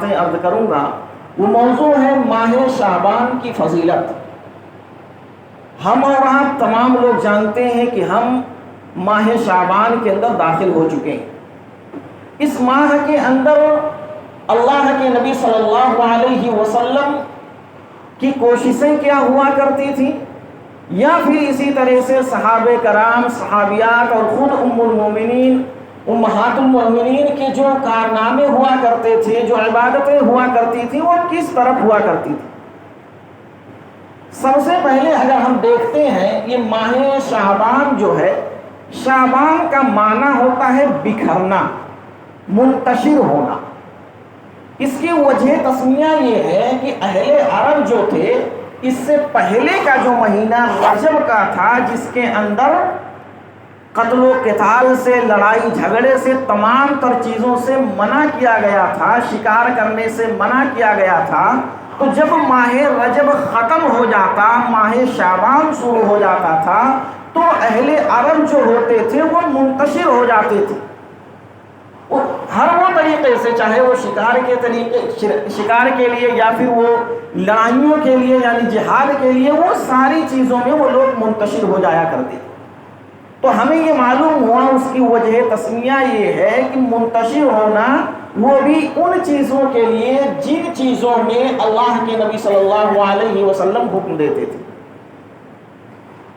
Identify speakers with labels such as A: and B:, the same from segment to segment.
A: عرض کروں گا وہ موضوع ہے ماہ شعبان کی فضیلت۔ ہم اور آپ تمام لوگ جانتے ہیں کہ ہم ماہ شعبان کے اندر داخل ہو چکے ہیں۔ اس ماہ کے اندر اللہ کے نبی صلی اللہ علیہ وسلم کی کوششیں کیا ہوا کرتی تھیں، یا پھر اسی طرح سے صحابہ کرام، صحابیات اور خود ام المومنین، امہات المومنین کے جو کارنامے ہوا کرتے تھے، جو عبادتیں ہوا کرتی تھیں، وہ کس طرف ہوا کرتی تھی۔ سب سے پہلے اگر ہم دیکھتے ہیں یہ ماہ شعبان جو ہے، شعبان کا معنی ہوتا ہے بکھرنا، منتشر ہونا۔ اس کی وجہ تسمیہ یہ ہے کہ اہل عرب جو تھے، اس سے پہلے کا جو مہینہ رجب کا تھا، جس کے اندر قتل و قتال سے، لڑائی جھگڑے سے، تمام تر چیزوں سے منع کیا گیا تھا، شکار کرنے سے منع کیا گیا تھا، تو جب ماہ رجب ختم ہو جاتا، ماہ شعبان شروع ہو جاتا تھا، تو اہل عرب جو ہوتے تھے وہ منتشر ہو جاتے تھے۔ ہر وہ طریقے سے، چاہے وہ شکار کے لیے یا پھر وہ لڑائیوں کے لیے یعنی جہاد کے لیے، وہ ساری چیزوں میں وہ لوگ منتشر ہو جایا کرتے تھے۔ تو ہمیں یہ معلوم ہوا اس کی وجہ تسمیہ یہ ہے کہ منتشر ہونا وہ بھی ان چیزوں کے لیے جن چیزوں میں اللہ کے نبی صلی اللہ علیہ وسلم حکم دیتے تھے۔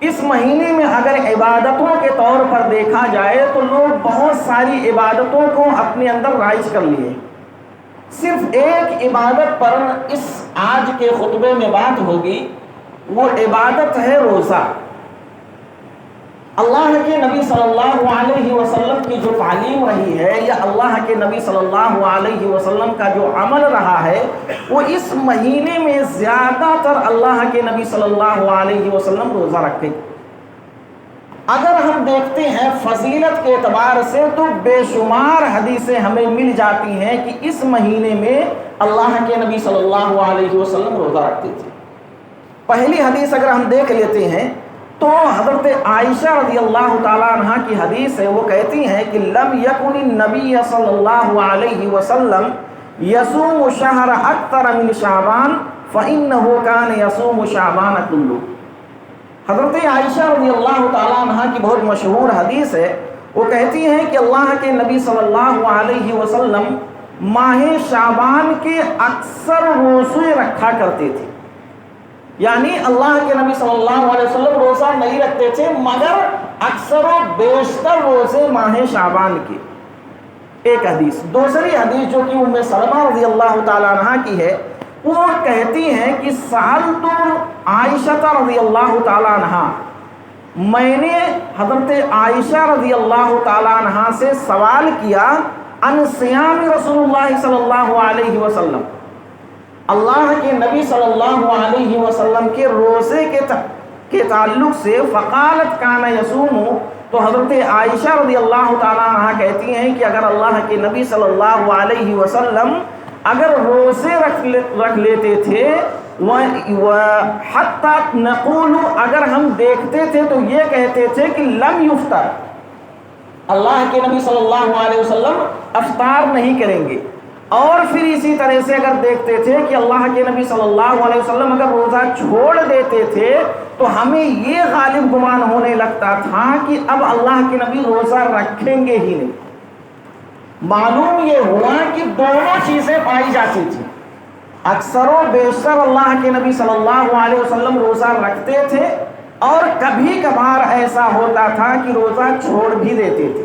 A: اس مہینے میں اگر عبادتوں کے طور پر دیکھا جائے تو لوگ بہت ساری عبادتوں کو اپنے اندر رائج کر لیے۔ صرف ایک عبادت پر اس آج کے خطبے میں بات ہوگی، وہ عبادت ہے روزہ۔ اللہ کے نبی صلی اللہ علیہ وسلم کی جو تعلیم رہی ہے، یا اللہ کے نبی صلی اللہ علیہ وسلم کا جو عمل رہا ہے، وہ اس مہینے میں زیادہ تر اللہ کے نبی صلی اللہ علیہ وسلم روزہ رکھتے۔ اگر ہم دیکھتے ہیں فضیلت کے اعتبار سے تو بے شمار حدیثیں ہمیں مل جاتی ہیں کہ اس مہینے میں اللہ کے نبی صلی اللہ علیہ وسلم روزہ رکھتے تھے۔ پہلی حدیث اگر ہم دیکھ لیتے ہیں تو حضرت عائشہ رضی اللہ تعالیٰ عنہ کی حدیث ہے، وہ کہتی ہیں کہ لم یکن النبی صلی اللہ علیہ وسلم یصوم شہر اکثر من شعبان فإنه كان یصوم شعبان کلہ۔ حضرت عائشہ رضی اللہ تعالیٰ عنہ کی بہت مشہور حدیث ہے، وہ کہتی ہیں کہ اللہ کے نبی صلی اللہ علیہ وسلم ماہ شعبان کے اکثر روزے رکھا کرتے تھے۔ یعنی اللہ کے نبی صلی اللہ علیہ وسلم روزہ نہیں رکھتے تھے، مگر اکثر و بیشتر روزے ماہ شعبان کے۔ ایک حدیث۔ دوسری حدیث جو کہ ام سلمہ رضی اللہ تعالیٰ عنہ کی ہے، وہ کہتی ہیں کہ سألت عائشہ رضی اللہ تعالیٰ عنہ، میں نے حضرت عائشہ رضی اللہ تعالیٰ عنہ سے سوال کیا عن صیام رسول اللہ صلی اللہ علیہ وسلم، اللہ کے نبی صلی اللہ علیہ وسلم کے روزے کے تعلق سے۔ فقالت کان یصوم، تو حضرت عائشہ رضی اللہ تعالیٰ عنہ کہتی ہیں کہ اگر اللہ کے نبی صلی اللہ علیہ وسلم اگر روزے رکھ لیتے تھے، وَحَتَّى نَقُولُ، اگر ہم دیکھتے تھے تو یہ کہتے تھے کہ لم یفطر، اللہ کے نبی صلی اللہ علیہ وسلم افطار نہیں کریں گے۔ اور پھر اسی طرح سے اگر دیکھتے تھے کہ اللہ کے نبی صلی اللہ علیہ وسلم اگر روزہ چھوڑ دیتے تھے تو ہمیں یہ غالب گمان ہونے لگتا تھا کہ اب اللہ کے نبی روزہ رکھیں گے ہی نہیں۔ معلوم یہ ہوا کہ دونوں چیزیں پائی جاتی تھیں، اکثر و بیشتر اللہ کے نبی صلی اللہ علیہ وسلم روزہ رکھتے تھے، اور کبھی کبھار ایسا ہوتا تھا کہ روزہ چھوڑ بھی دیتے تھے۔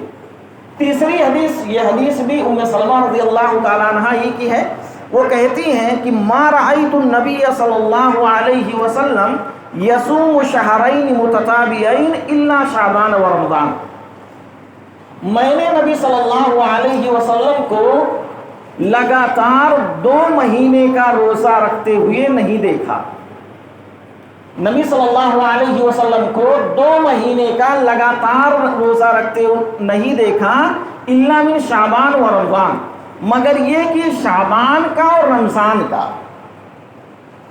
A: تیسری حدیث، یہ حدیث بھی ام سلمہ رضی اللہ تعالیٰ عنہ ہی کی ہے، وہ کہتی ہیں کہ ما رأیت النبی صلی اللہ علیہ وسلم یصوم شہرین متتابعین الا شعبان و رمضان، میں نے نبی صلی اللہ علیہ وسلم کو لگاتار 2 مہینے کا روزہ رکھتے ہوئے نہیں دیکھا۔ نبی صلی اللہ علیہ وسلم کو 2 مہینے کا لگاتار روزہ رکھتے نہیں دیکھا، الا من شعبان و رمضان، مگر یہ کہ شعبان کا اور رمضان کا۔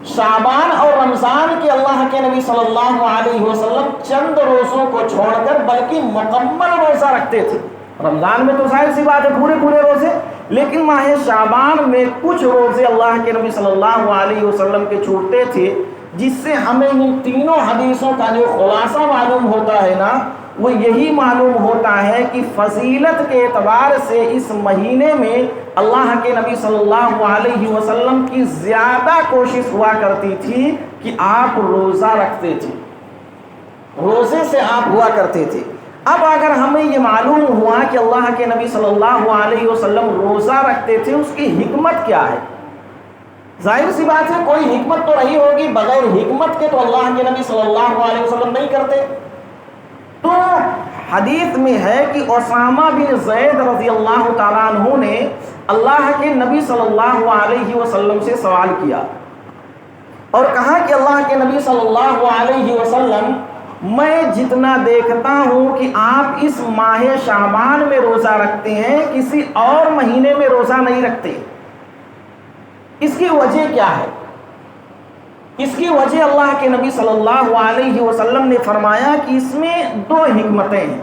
A: شعبان اور رمضان کے اللہ کے نبی صلی اللہ علیہ وسلم چند روزوں کو چھوڑ کر بلکہ مکمل روزہ رکھتے تھے۔ رمضان میں تو ظاہر سی بات ہے پورے روزے، لیکن ماہ شعبان میں کچھ روزے اللہ کے نبی صلی اللہ علیہ وسلم کے چھوٹتے تھے، جس سے ہمیں ان تینوں حدیثوں کا جو خلاصہ معلوم ہوتا ہے نا، وہ یہی معلوم ہوتا ہے کہ فضیلت کے اعتبار سے اس مہینے میں اللہ کے نبی صلی اللہ علیہ وسلم کی زیادہ کوشش ہوا کرتی تھی کہ آپ روزہ رکھتے تھے، روزے سے آپ ہوا کرتے تھے۔ اب اگر ہمیں یہ معلوم ہوا کہ اللہ کے نبی صلی اللہ علیہ وسلم روزہ رکھتے تھے، اس کی حکمت کیا ہے؟ ظاہر سی بات ہے کوئی حکمت تو رہی ہوگی، بغیر حکمت کے تو اللہ کے نبی صلی اللہ علیہ وسلم نہیں کرتے۔ تو حدیث میں ہے کہ اسامہ بن زید رضی اللہ تعالیٰ عنہ نے اللہ کے نبی صلی اللہ علیہ وسلم سے سوال کیا اور کہا کہ اللہ کے نبی صلی اللہ علیہ وسلم، میں جتنا دیکھتا ہوں کہ آپ اس ماہ شعبان میں روزہ رکھتے ہیں، کسی اور مہینے میں روزہ نہیں رکھتے، اس کی وجہ کیا ہے؟ اس کی وجہ اللہ کے نبی صلی اللہ علیہ وسلم نے فرمایا کہ اس میں دو حکمتیں ہیں،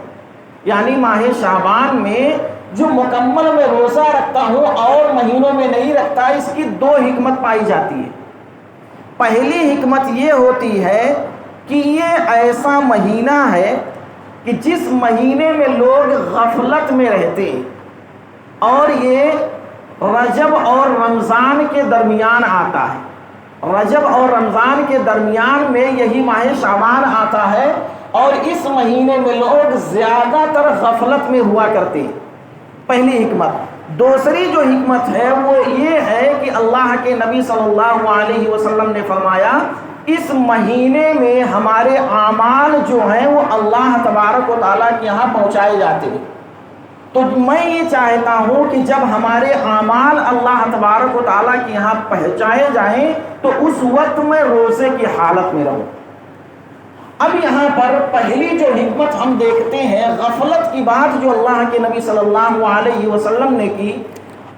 A: یعنی ماہ شعبان میں جو مکمل میں روزہ رکھتا ہوں اور مہینوں میں نہیں رکھتا، اس کی دو حکمت پائی جاتی ہے۔ پہلی حکمت یہ ہوتی ہے کہ یہ ایسا مہینہ ہے کہ جس مہینے میں لوگ غفلت میں رہتے ہیں، اور یہ رجب اور رمضان کے درمیان آتا ہے۔ رجب اور رمضان کے درمیان میں یہی ماہ شعبان آتا ہے، اور اس مہینے میں لوگ زیادہ تر غفلت میں ہوا کرتے ہیں، پہلی حکمت۔ دوسری جو حکمت ہے وہ یہ ہے کہ اللہ کے نبی صلی اللہ علیہ وسلم نے فرمایا اس مہینے میں ہمارے اعمال جو ہیں وہ اللہ تبارک و تعالیٰ کے یہاں پہنچائے جاتے ہیں۔ تو میں یہ چاہتا ہوں کہ جب ہمارے اعمال اللہ تبارک و تعالیٰ کے یہاں پہنچائے جائیں تو اس وقت میں روزے کی حالت میں رہوں۔ اب یہاں پر پہلی جو حکمت ہم دیکھتے ہیں، غفلت کی بات جو اللہ کے نبی صلی اللہ علیہ وسلم نے کی،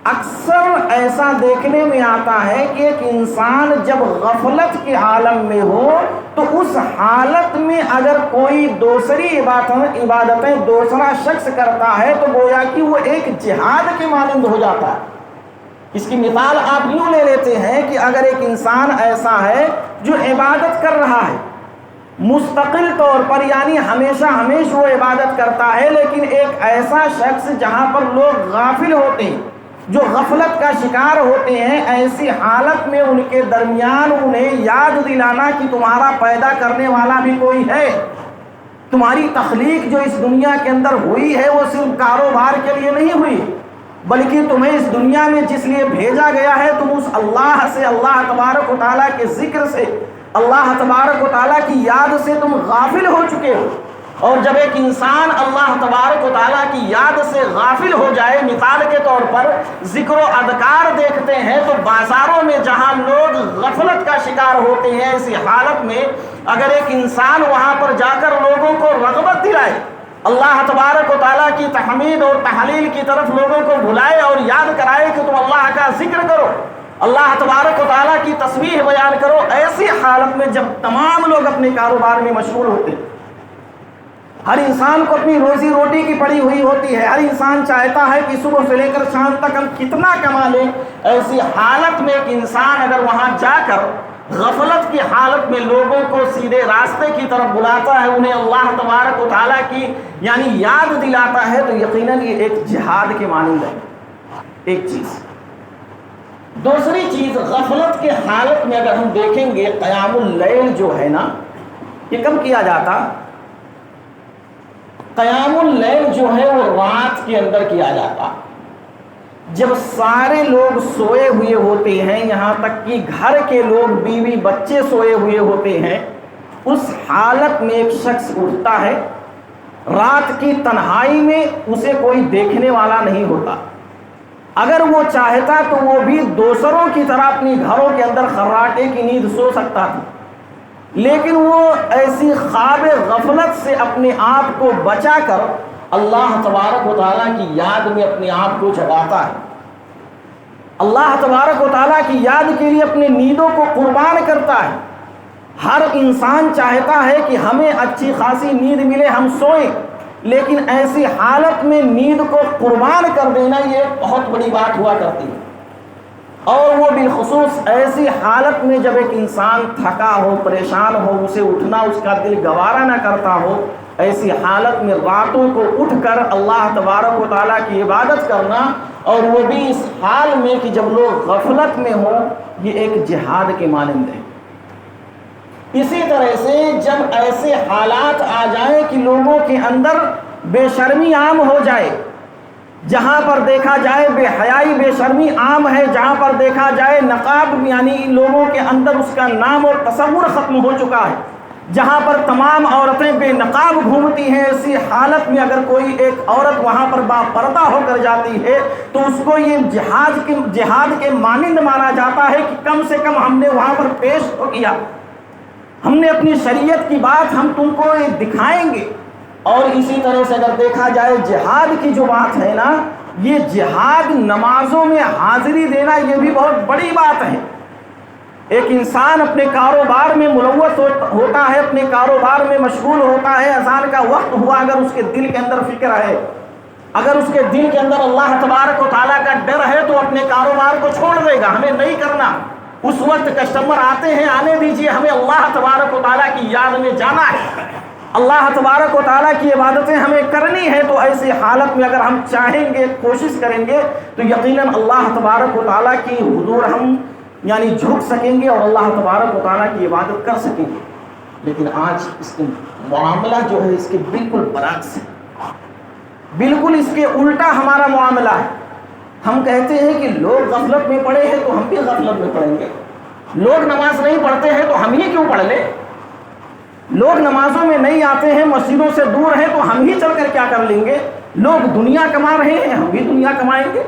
A: اکثر ایسا دیکھنے میں آتا ہے کہ ایک انسان جب غفلت کے عالم میں ہو تو اس حالت میں اگر کوئی دوسری عبادتیں دوسرا شخص کرتا ہے تو گویا کہ وہ ایک جہاد کے مانند ہو جاتا ہے۔ اس کی مثال آپ یوں لے لیتے ہیں کہ اگر ایک انسان ایسا ہے جو عبادت کر رہا ہے مستقل طور پر، یعنی ہمیشہ وہ عبادت کرتا ہے، لیکن ایک ایسا شخص جہاں پر لوگ غافل ہوتے ہیں، جو غفلت کا شکار ہوتے ہیں، ایسی حالت میں ان کے درمیان انہیں یاد دلانا کہ تمہارا پیدا کرنے والا بھی کوئی ہے، تمہاری تخلیق جو اس دنیا کے اندر ہوئی ہے وہ صرف کاروبار کے لیے نہیں ہوئی، بلکہ تمہیں اس دنیا میں جس لیے بھیجا گیا ہے تم اس اللہ سے، اللہ تبارک و تعالیٰ کے ذکر سے، اللہ تبارک و تعالیٰ کی یاد سے تم غافل ہو چکے ہو۔ اور جب ایک انسان اللہ تبارک و تعالیٰ کی یاد سے غافل ہو جائے، مثال کے طور پر ذکر و اذکار دیکھتے ہیں تو بازاروں میں جہاں لوگ غفلت کا شکار ہوتے ہیں، اسی حالت میں اگر ایک انسان وہاں پر جا کر لوگوں کو رغبت دلائے، اللہ تبارک و تعالیٰ کی تحمید اور تحلیل کی طرف لوگوں کو بلائے اور یاد کرائے کہ تم اللہ کا ذکر کرو، اللہ تبارک و تعالیٰ کی تسبیح بیان کرو، ایسی حالت میں جب تمام لوگ اپنے کاروبار میں مشغول ہوتے ہیں، ہر انسان کو اپنی روزی روٹی کی پڑی ہوئی ہوتی ہے، ہر انسان چاہتا ہے کہ صبح سے لے کر شام تک ہم کتنا کما لیں، ایسی حالت میں ایک انسان اگر وہاں جا کر غفلت کی حالت میں لوگوں کو سیدھے راستے کی طرف بلاتا ہے، انہیں اللہ تبارک و تعالیٰ کی یعنی یاد دلاتا ہے، تو یقیناً یہ ایک جہاد کے مانند ہے۔ ایک چیز۔ دوسری چیز، غفلت کے حالت میں اگر ہم دیکھیں گے قیام اللیل جو ہے نا، یہ کب کیا جاتا؟ قیام اللیل جو ہے وہ رات کے اندر کیا جاتا، جب سارے لوگ سوئے ہوئے ہوتے ہیں، یہاں تک کہ گھر کے لوگ بیوی بچے سوئے ہوئے ہوتے ہیں، اس حالت میں ایک شخص اٹھتا ہے، رات کی تنہائی میں اسے کوئی دیکھنے والا نہیں ہوتا، اگر وہ چاہتا تو وہ بھی دوسروں کی طرح اپنی گھروں کے اندر خراٹے کی نیند سو سکتا تھا، لیکن وہ ایسی خواب غفلت سے اپنے آپ کو بچا کر اللہ تبارک و تعالیٰ کی یاد میں اپنے آپ کو جگاتا ہے، اللہ تبارک و تعالیٰ کی یاد کے لیے اپنے نیندوں کو قربان کرتا ہے۔ ہر انسان چاہتا ہے کہ ہمیں اچھی خاصی نیند ملے، ہم سوئیں، لیکن ایسی حالت میں نیند کو قربان کر دینا یہ بہت بڑی بات ہوا کرتی ہے، اور وہ بالخصوص ایسی حالت میں جب ایک انسان تھکا ہو، پریشان ہو، اسے اٹھنا اس کا دل گوارا نہ کرتا ہو، ایسی حالت میں راتوں کو اٹھ کر اللہ تبارک و تعالیٰ کی عبادت کرنا، اور وہ بھی اس حال میں کہ جب لوگ غفلت میں ہوں، یہ ایک جہاد کے مانند ہے۔ اسی طرح سے جب ایسے حالات آ جائیں کہ لوگوں کے اندر بے شرمی عام ہو جائے، جہاں پر دیکھا جائے بے حیائی بے شرمی عام ہے، جہاں پر دیکھا جائے نقاب یعنی لوگوں کے اندر اس کا نام اور تصور ختم ہو چکا ہے، جہاں پر تمام عورتیں بے نقاب گھومتی ہیں، ایسی حالت میں اگر کوئی ایک عورت وہاں پر با پردہ ہو کر جاتی ہے تو اس کو یہ جہاد کے مانند مانا جاتا ہے کہ کم سے کم ہم نے وہاں پر پیش تو کیا، ہم نے اپنی شریعت کی بات ہم تم کو دکھائیں گے۔ اور اسی طرح سے اگر دیکھا جائے جہاد کی جو بات ہے نا، یہ جہاد نمازوں میں حاضری دینا یہ بھی بہت بڑی بات ہے۔ ایک انسان اپنے کاروبار میں ملوث ہوتا ہے، اپنے کاروبار میں مشغول ہوتا ہے، اذان کا وقت ہوا، اگر اس کے دل کے اندر فکر ہے، اگر اس کے دل کے اندر اللہ تبارک و تعالیٰ کا ڈر ہے تو اپنے کاروبار کو چھوڑ دے گا، ہمیں نہیں کرنا۔ اس وقت کسٹمر آتے ہیں، آنے دیجئے، ہمیں اللہ تبارک و تعالیٰ کی یاد میں جانا ہے، اللہ تبارک و تعالیٰ کی عبادتیں ہمیں کرنی ہے۔ تو ایسی حالت میں اگر ہم چاہیں گے، کوشش کریں گے تو یقیناً اللہ تبارک و تعالیٰ کی حضور ہم یعنی جھک سکیں گے اور اللہ تبارک و تعالیٰ کی عبادت کر سکیں گے۔ لیکن آج اس کے معاملہ جو ہے اس کے بالکل برعکس ہے، بالکل اس کے الٹا ہمارا معاملہ ہے۔ ہم کہتے ہیں کہ لوگ غفلت میں پڑے ہیں تو ہم بھی غفلت میں پڑیں گے، لوگ نماز نہیں پڑھتے ہیں تو ہم ہی کیوں پڑھ لیں، لوگ نمازوں میں نہیں آتے ہیں، مسجدوں سے دور ہیں تو ہم ہی چل کر کیا کر لیں گے، لوگ دنیا کما رہے ہیں ہم بھی دنیا کمائیں گے،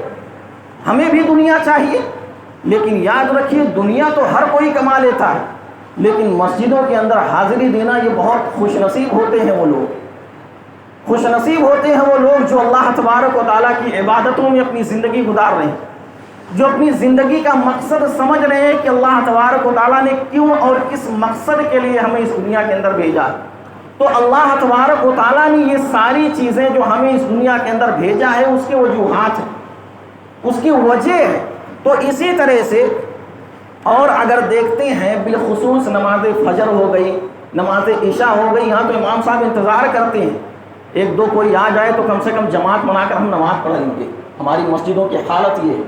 A: ہمیں بھی دنیا چاہیے۔ لیکن یاد رکھیے دنیا تو ہر کوئی کما لیتا ہے، لیکن مسجدوں کے اندر حاضری دینا یہ بہت خوش نصیب ہوتے ہیں وہ لوگ، خوش نصیب ہوتے ہیں وہ لوگ جو اللہ تبارک و تعالیٰ کی عبادتوں میں اپنی زندگی گزار رہے ہیں، جو اپنی زندگی کا مقصد سمجھ رہے ہیں کہ اللہ تبارک و تعالیٰ نے کیوں اور کس مقصد کے لیے ہمیں اس دنیا کے اندر بھیجا۔ تو اللہ تبارک و تعالیٰ نے یہ ساری چیزیں جو ہمیں اس دنیا کے اندر بھیجا ہے اس کے وجوہات ہیں، اس کی وجہ ہے۔ تو اسی طرح سے اور اگر دیکھتے ہیں بالخصوص نماز فجر ہو گئی، نماز عشاء ہو گئی، یہاں تو امام صاحب انتظار کرتے ہیں ایک دو کوئی آ جائے تو کم سے کم جماعت بنا کر ہم نماز پڑھ لیں گے، ہماری مسجدوں کی حالت یہ ہے۔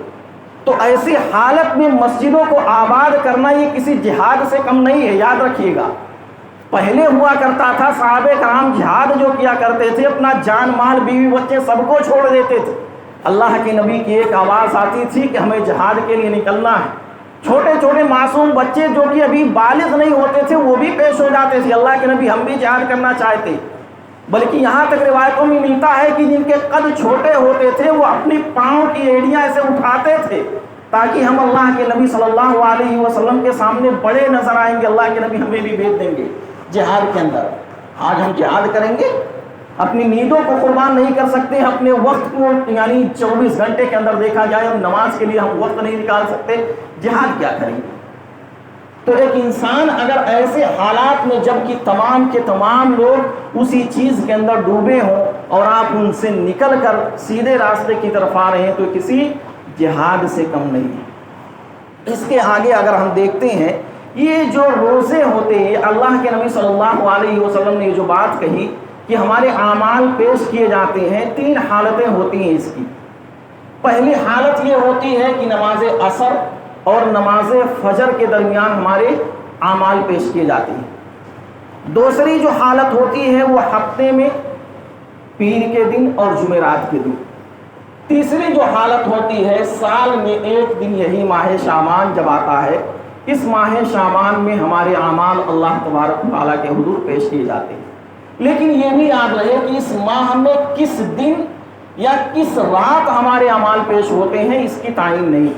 A: تو ایسی حالت میں مسجدوں کو آباد کرنا یہ کسی جہاد سے کم نہیں ہے، یاد رکھیے گا۔ پہلے ہوا کرتا تھا صحابہ کرام جہاد جو کیا کرتے تھے اپنا جان مال بیوی بچے سب کو چھوڑ دیتے تھے، اللہ کے نبی کی ایک آواز آتی تھی کہ ہمیں جہاد کے لیے نکلنا ہے، چھوٹے چھوٹے معصوم بچے جو کہ ابھی بالغ نہیں ہوتے تھے وہ بھی پیش ہو جاتے تھے، اللہ کے نبی ہم بھی جہاد کرنا چاہتے، بلکہ یہاں تک روایتوں میں ملتا ہے کہ جن کے قد چھوٹے ہوتے تھے وہ اپنی پاؤں کی ایڑیاں ایسے اٹھاتے تھے تاکہ ہم اللہ کے نبی صلی اللہ علیہ وسلم کے سامنے بڑے نظر آئیں گے، اللہ کے نبی ہمیں بھی بھیج دیں گے جہاد کے اندر۔ آج ہم جہاد کریں گے، اپنی نیندوں کو قربان نہیں کر سکتے، اپنے وقت کو یعنی 24 گھنٹے کے اندر دیکھا جائے ہم نماز کے لیے ہم وقت نہیں نکال سکتے، جہاد کیا کریں گے؟ تو ایک انسان اگر ایسے حالات میں جب کہ تمام کے تمام لوگ اسی چیز کے اندر ڈوبے ہوں اور آپ ان سے نکل کر سیدھے راستے کی طرف آ رہے ہیں تو کسی جہاد سے کم نہیں ہے۔ اس کے آگے اگر ہم دیکھتے ہیں یہ جو روزے ہوتے ہیں، اللہ کے نبی صلی اللہ علیہ وسلم نے جو بات کہی کہ ہمارے اعمال پیش کیے جاتے ہیں، 3 حالتیں ہوتی ہیں اس کی۔ پہلی حالت یہ ہوتی ہے کہ نماز عصر اور نماز فجر کے درمیان ہمارے اعمال پیش کیے جاتے ہیں۔ دوسری جو حالت ہوتی ہے وہ ہفتے میں پیر کے دن اور جمعرات کے دن۔ تیسری جو حالت ہوتی ہے سال میں ایک دن، یہی ماہ شعبان جب آتا ہے، اس ماہ شعبان میں ہمارے اعمال اللہ تبارک و تعالیٰ کے حضور پیش کیے جاتے ہیں۔ لیکن یہ بھی یاد رہے کہ اس ماہ میں کس دن یا کس رات ہمارے اعمال پیش ہوتے ہیں اس کی تعین نہیں،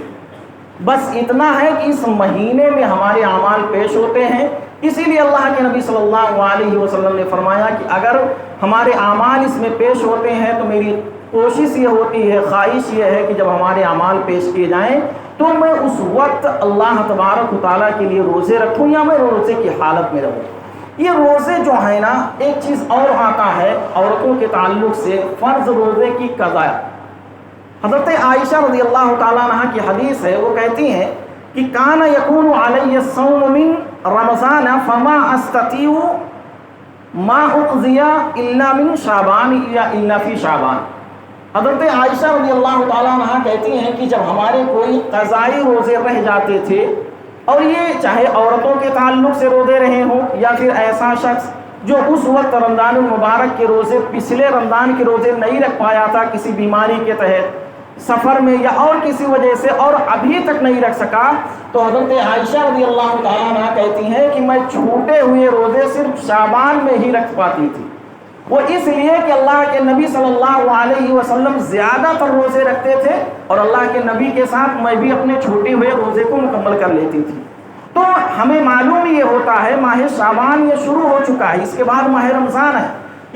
A: بس اتنا ہے کہ اس مہینے میں ہمارے اعمال پیش ہوتے ہیں۔ اسی لیے اللہ کے نبی صلی اللہ علیہ وسلم نے فرمایا کہ اگر ہمارے اعمال اس میں پیش ہوتے ہیں تو میری کوشش یہ ہوتی ہے، خواہش یہ ہے کہ جب ہمارے اعمال پیش کیے جائیں تو میں اس وقت اللہ تبارک و تعالیٰ کے لیے روزے رکھوں یا میں روزے کی حالت میں رہوں۔ یہ روزے جو ہے نا، ایک چیز اور آتا ہے عورتوں کے تعلق سے، فرض روزے کی قضا۔ حضرت عائشہ رضی اللہ تعالیٰ عنہ کی حدیث ہے، وہ کہتی ہیں کہ کان یکون علی الصوم من رمضان فما استطیع ما اقضی الا من شعبان یا الا فی شعبان۔ حضرت عائشہ رضی اللہ تعالیٰ عنہ کہتی ہیں کہ جب ہمارے کوئی قضائی روزے رہ جاتے تھے، اور یہ چاہے عورتوں کے تعلق سے روزے رہے ہوں یا پھر ایسا شخص جو اس وقت رمضان المبارک کے روزے پچھلے رمضان کے روزے نہیں رکھ پایا تھا کسی بیماری کے تحت، سفر میں یا اور کسی وجہ سے، اور ابھی تک نہیں رکھ سکا، تو حضرت عائشہ رضی اللہ تعالیٰ عنہ کہتی ہیں کہ میں چھوٹے ہوئے روزے صرف شعبان میں ہی رکھ پاتی تھی۔ وہ اس لیے کہ اللہ کے نبی صلی اللہ علیہ وسلم زیادہ تر روزے رکھتے تھے، اور اللہ کے نبی کے ساتھ میں بھی اپنے چھوٹے ہوئے روزے کو مکمل کر لیتی تھی۔ تو ہمیں معلوم یہ ہوتا ہے ماہ شعبان یہ شروع ہو چکا ہے، اس کے بعد ماہ رمضان ہے۔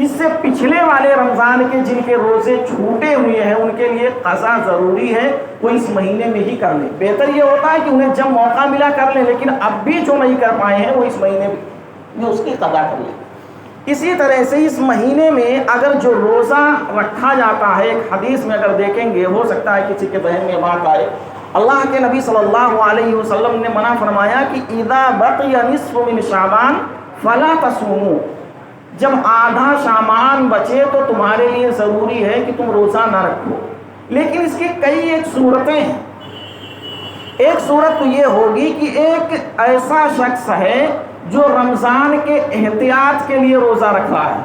A: اس سے پچھلے والے رمضان کے جن کے روزے چھوٹے ہوئے ہیں ان کے لیے قضا ضروری ہے، وہ اس مہینے میں ہی کر لیں۔ بہتر یہ ہوتا ہے کہ انہیں جب موقع ملا کر لیں، لیکن اب بھی جو نہیں کر پائے ہیں وہ اس مہینے میں اس کی قضا کر لیں۔ اسی طرح سے اس مہینے میں اگر جو روزہ رکھا جاتا ہے، ایک حدیث میں اگر دیکھیں گے، ہو سکتا ہے کسی کے ذہن میں بات آئے، اللہ کے نبی صلی اللہ علیہ وسلم نے منع فرمایا کہ اذا بقی نصف من شعبان فلا تصوموا، جب آدھا شعبان بچے تو تمہارے لیے ضروری ہے کہ تم روزہ نہ رکھو۔ لیکن اس کی کئی ایک صورتیں ہیں۔ ایک صورت تو یہ ہوگی کہ ایک ایسا شخص ہے جو رمضان کے احتیاط کے لیے روزہ رکھا ہے،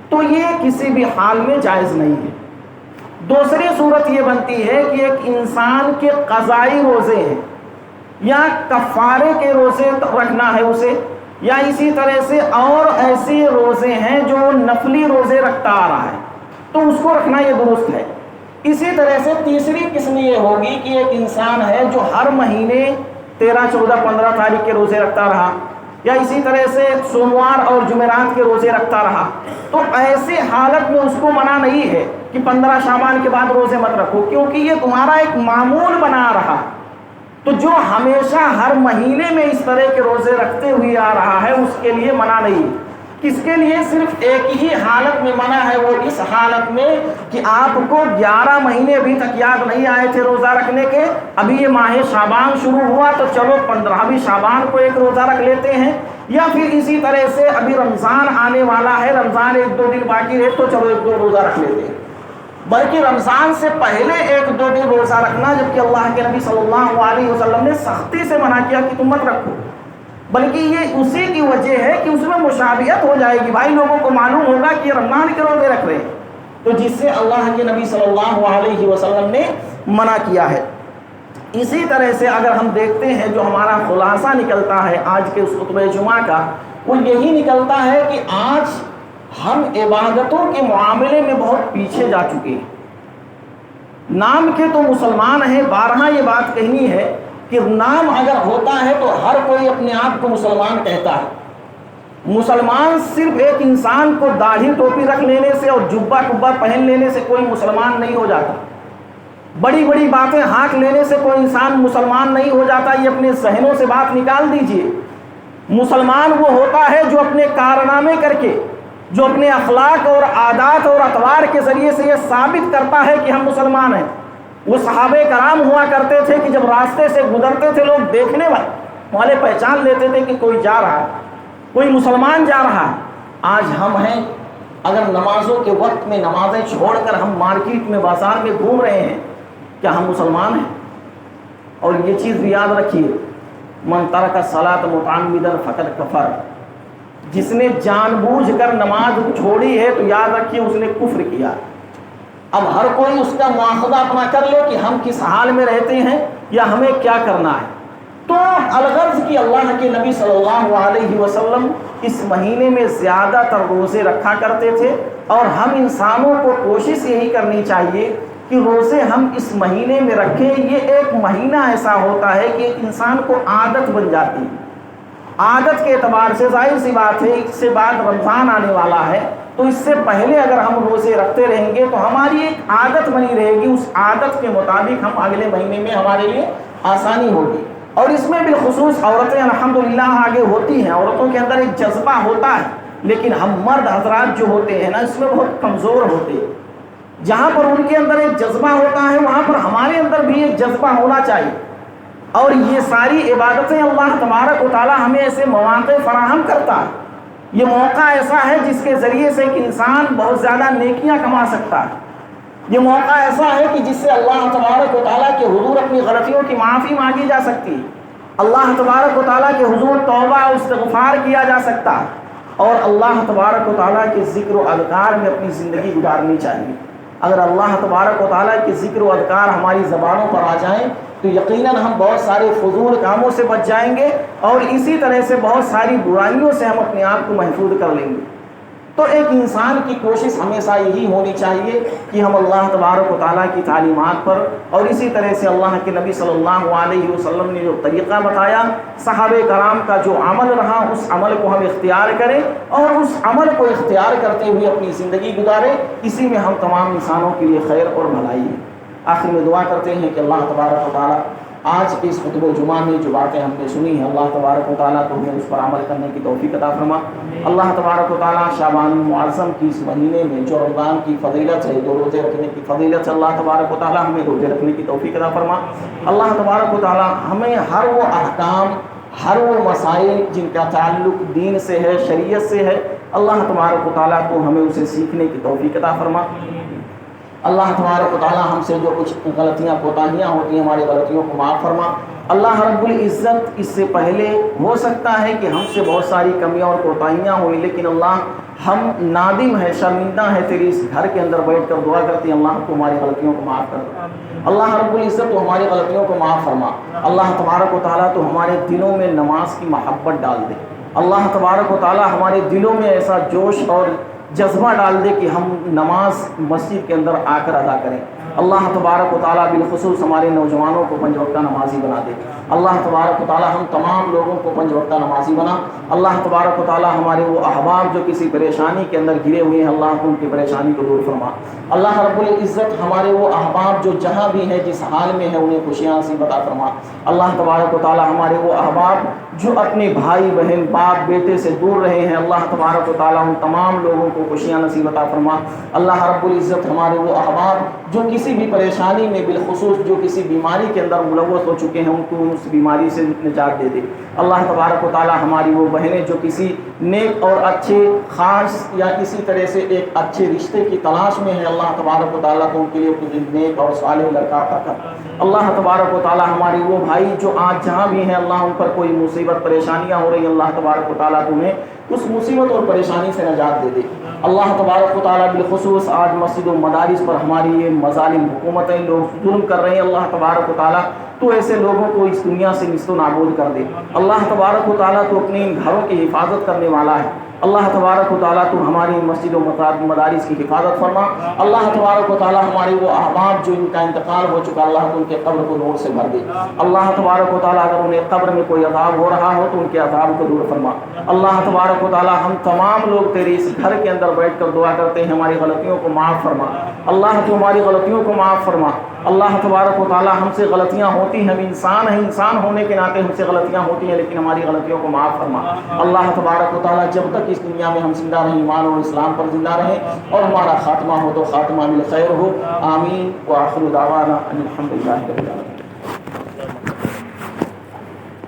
A: تو یہ کسی بھی حال میں جائز نہیں ہے۔ دوسری صورت یہ بنتی ہے کہ ایک انسان کے قضائی روزے ہیں یا کفارے کے روزے رکھنا ہے اسے، یا اسی طرح سے اور ایسے روزے ہیں جو نفلی روزے رکھتا آ رہا ہے، تو اس کو رکھنا یہ درست ہے۔ اسی طرح سے تیسری قسم یہ ہوگی کہ ایک انسان ہے جو ہر مہینے 13، 14، 15 تاریخ کے روزے رکھتا رہا، یا اسی طرح سے سوموار اور جمعرات کے روزے رکھتا رہا، تو ایسے حالت میں اس کو منع نہیں ہے کہ 15 شعبان کے بعد روزے مت رکھو، کیونکہ یہ تمہارا ایک معمول بنا رہا۔ تو جو ہمیشہ ہر مہینے میں اس طرح کے روزے رکھتے ہوئے آ رہا ہے اس کے لیے منع نہیں۔ کس کے لیے صرف ایک ہی حالت میں منع ہے، وہ اس حالت میں کہ آپ کو 11 مہینے ابھی تک یاد نہیں آئے تھے روزہ رکھنے کے، ابھی یہ ماہ شعبان شروع ہوا تو چلو 15ویں شعبان کو ایک روزہ رکھ لیتے ہیں، یا پھر اسی طرح سے ابھی رمضان آنے والا ہے، رمضان 1-2 دن باقی رہے تو چلو 1-2 روزہ رکھ لیتے ہیں، بلکہ رمضان سے پہلے 1-2 دن روزہ رکھنا، جبکہ اللہ کے نبی صلی اللہ علیہ وسلم نے سختی سے منع کیا کہ تم مت رکھو، بلکہ یہ اسی کی وجہ ہے کہ اس میں مشابہت ہو جائے گی، بھائی لوگوں کو معلوم ہوگا کہ یہ رمضان کے روزے رکھ رہے ہیں، تو جس سے اللہ کے نبی صلی اللہ علیہ وسلم نے منع کیا ہے۔ اسی طرح سے اگر ہم دیکھتے ہیں جو ہمارا خلاصہ نکلتا ہے آج کے اس خطبہ جمعہ کا، وہ یہی نکلتا ہے کہ آج ہم عبادتوں کے معاملے میں بہت پیچھے جا چکے ہیں۔ نام کے تو مسلمان ہیں، بارہا یہ بات کہنی ہے کہ نام اگر ہوتا ہے تو ہر کوئی اپنے آپ کو مسلمان کہتا ہے۔ مسلمان صرف ایک انسان کو داڑھی ٹوپی رکھ لینے سے اور جبہ کبہ پہن لینے سے کوئی مسلمان نہیں ہو جاتا، بڑی بڑی باتیں ہانک لینے سے کوئی انسان مسلمان نہیں ہو جاتا، یہ اپنے ذہنوں سے بات نکال دیجئے۔ مسلمان وہ ہوتا ہے جو اپنے کارنامے کر کے، جو اپنے اخلاق اور عادات اور اطوار کے ذریعے سے یہ ثابت کرتا ہے کہ ہم مسلمان ہیں۔ وہ صحابہ کرام ہوا کرتے تھے کہ جب راستے سے گزرتے تھے لوگ دیکھنے والے پہچان لیتے تھے کہ کوئی جا رہا ہے، کوئی مسلمان جا رہا ہے۔ آج ہم ہیں، اگر نمازوں کے وقت میں نمازیں چھوڑ کر ہم مارکیٹ میں بازار میں گھوم رہے ہیں، کیا ہم مسلمان ہیں؟ اور یہ چیز بھی یاد رکھیے، من ترک الصلاۃ متعمدا فقد کفر، جس نے جان بوجھ کر نماز چھوڑی ہے تو یاد رکھیے اس نے کفر کیا۔ اب ہر کوئی اس کا مواخذہ اپنا کر لے کہ ہم کس حال میں رہتے ہیں یا ہمیں کیا کرنا ہے۔ تو الغرض کہ اللہ کے نبی صلی اللہ علیہ وسلم اس مہینے میں زیادہ تر روزے رکھا کرتے تھے، اور ہم انسانوں کو کوشش یہی کرنی چاہیے کہ روزے ہم اس مہینے میں رکھیں۔ یہ ایک مہینہ ایسا ہوتا ہے کہ انسان کو عادت بن جاتی ہے۔ عادت کے اعتبار سے ظاہر سی بات ہے، اس سے بعد رمضان آنے والا ہے، تو اس سے پہلے اگر ہم روزے رکھتے رہیں گے تو ہماری ایک عادت بنی رہے گی، اس عادت کے مطابق ہم اگلے مہینے میں ہمارے لیے آسانی ہوگی۔ اور اس میں بالخصوص عورتیں الحمدللہ آگے ہوتی ہیں، عورتوں کے اندر ایک جذبہ ہوتا ہے، لیکن ہم مرد حضرات جو ہوتے ہیں نا اس میں بہت کمزور ہوتے ہیں۔ جہاں پر ان کے اندر ایک جذبہ ہوتا ہے وہاں پر ہمارے اندر بھی ایک جذبہ ہونا چاہیے، اور یہ ساری عبادتیں اللہ تبارک و تعالی ہمیں ایسے مواقع فراہم کرتا ہے۔ یہ موقع ایسا ہے جس کے ذریعے سے ایک انسان بہت زیادہ نیکیاں کما سکتا ہے۔ یہ موقع ایسا ہے کہ جس سے اللہ تبارک و تعالیٰ کے حضور اپنی غلطیوں کی معافی مانگی جا سکتی ہے، اللہ تبارک و تعالیٰ کے حضور توبہ و استغفار کیا جا سکتا ہے، اور اللہ تبارک و تعالیٰ کے ذکر و اذکار میں اپنی زندگی گزارنی چاہیے۔ اگر اللہ تبارک و تعالیٰ کے ذکر و اذکار ہماری زبانوں پر آ جائیں تو یقیناً ہم بہت سارے فضول کاموں سے بچ جائیں گے، اور اسی طرح سے بہت ساری برائیوں سے ہم اپنے آپ کو محفوظ کر لیں گے۔ تو ایک انسان کی کوشش ہمیشہ یہی ہونی چاہیے کہ ہم اللہ تبارک و تعالیٰ کی تعلیمات پر، اور اسی طرح سے اللہ کے نبی صلی اللہ علیہ وسلم نے جو طریقہ بتایا، صحابہ کرام کا جو عمل رہا، اس عمل کو ہم اختیار کریں، اور اس عمل کو اختیار کرتے ہوئے اپنی زندگی گزاریں۔ اسی میں ہم تمام انسانوں کے لیے خیر اور بھلائی ہے۔ آخر میں دعا کرتے ہیں کہ اللہ تبارک و تعالیٰ آج کے اس خطبہ جمعہ میں جو باتیں ہم نے سنی ہیں، اللہ تبارک و تعالیٰ تو ہمیں اس پر عمل کرنے کی توفیق عطا فرما۔ اللہ تبارک و تعالیٰ شعبان معظم کی اس مہینے میں جو رمضان کی فضیلت ہے، جو روزے رکھنے کی فضیلت ہے، اللہ تبارک و تعالیٰ ہمیں روزے رکھنے کی توفیق عطا فرما۔ اللہ تبارک و تعالیٰ ہمیں ہر وہ احکام، ہر وہ مسائل جن کا تعلق دین سے ہے، شریعت سے ہے، اللہ تبارک و تعالیٰ کو ہمیں اسے سیکھنے کی توفیق عطا فرما۔ اللہ تبارک و تعالیٰ ہم سے جو کچھ غلطیاں کوتاہیاں ہوتی ہیں، ہماری غلطیوں کو معاف فرما۔ اللہ رب العزت اس سے پہلے ہو سکتا ہے کہ ہم سے بہت ساری کمیاں اور کوتاہیاں ہوئیں، لیکن اللہ ہم نادم ہے، شرمندہ ہے تیری اس گھر کے اندر بیٹھ کر دعا کرتے ہیں، اللہ کو ہماری غلطیوں کو معاف کر دو۔ اللہ رب العزت تو ہماری غلطیوں کو معاف فرما۔ اللہ تبارک و تعالیٰ تو ہمارے دلوں میں نماز کی محبت ڈال دے۔ اللہ تبارک و تعالیٰ ہمارے دلوں میں ایسا جوش اور جذبہ ڈال دے کہ ہم نماز مسجد کے اندر آ کر ادا کریں۔ اللہ تبارک و تعالیٰ بالخصوص ہمارے نوجوانوں کو 5 وقتہ نمازی بنا دے۔ اللہ تبارک و تعالیٰ ہم تمام لوگوں کو 5 وقتہ نمازی بنا۔ اللہ تبارک و تعالیٰ ہمارے وہ احباب جو کسی پریشانی کے اندر گھرے ہوئے ہیں، اللہ ان کی پریشانی کو دور فرما۔ اللہ رب العزت ہمارے وہ احباب جو جہاں بھی ہیں، جس حال میں ہیں، انہیں خوشیاں نصیب عطا فرما۔ اللہ تبارک و تعالیٰ ہمارے وہ احباب جو اپنے بھائی بہن باپ بیٹے سے دور رہے ہیں، اللہ تبارک و تعالیٰ ان تمام لوگوں کو خوشیاں نصیب عطا فرما۔ اللہ رب العزت ہمارے وہ احباب جو کسی بھی پریشانی میں، بالخصوص جو کسی بیماری کے اندر ملوث ہو چکے ہیں، ان کو اس بیماری سے نجات دے دے۔ اللہ تبارک و تعالیٰ ہماری وہ بہنیں جو کسی نیک اور اچھے خاص یا کسی طرح سے ایک اچھے رشتے کی تلاش میں ہے، اللہ تبارک و تعالیٰ کو ان کے لیے کچھ نیک اور صالح لڑکا عطا کر۔ اللہ تبارک و تعالیٰ ہمارے وہ بھائی جو آج جہاں بھی ہیں، اللہ ان پر کوئی مصیبت پریشانیاں ہو رہی ہیں، اللہ تبارک و تعالیٰ تمہیں اس مصیبت اور پریشانی سے نجات دے دے۔ اللہ تبارک و تعالیٰ بالخصوص آج مسجد و مدارس پر ہماری یہ مظالم حکومتیں لوگ ظلم کر رہے ہیں، اللہ تبارک و تعالیٰ تو ایسے لوگوں کو اس دنیا سے نیست و نابود کر دے۔ اللہ تبارک و تعالیٰ تو اپنے ان گھروں کی حفاظت کرنے والا ہے۔ اللہ تبارک و تعالیٰ تو ہماری مسجد و مدارس کی حفاظت فرما۔ اللہ تبارک و تعالیٰ ہمارے وہ احباب جو ان کا انتقال ہو چکا، اللہ تو ان کے قبر کو نور سے بھر دے۔ اللہ تبارک و تعالیٰ اگر انہیں قبر میں کوئی عذاب ہو رہا ہو تو ان کے عذاب کو دور فرما۔ اللہ تبارک و تعالیٰ ہم تمام لوگ تیرے اس گھر کے اندر بیٹھ کر دعا کرتے ہیں، ہماری غلطیوں کو معاف فرما۔ اللہ تو ہماری غلطیوں کو معاف فرما۔ اللہ تبارک و تعالیٰ ہم سے غلطیاں ہوتی ہیں، ہم انسان ہیں، انسان ہونے کے ناطے ہم سے غلطیاں ہوتی ہیں، لیکن ہماری غلطیوں کو معاف فرما۔ اللہ تبارک و تعالیٰ جب تک اس دنیا میں ہم زندہ رہیں، ایمان اور اسلام پر زندہ رہیں، اور ہمارا خاتمہ ہو تو خاتمہ بالخیر ہو۔ آمین۔ وآخر دعوانا ان الحمد للہ رب العالمین۔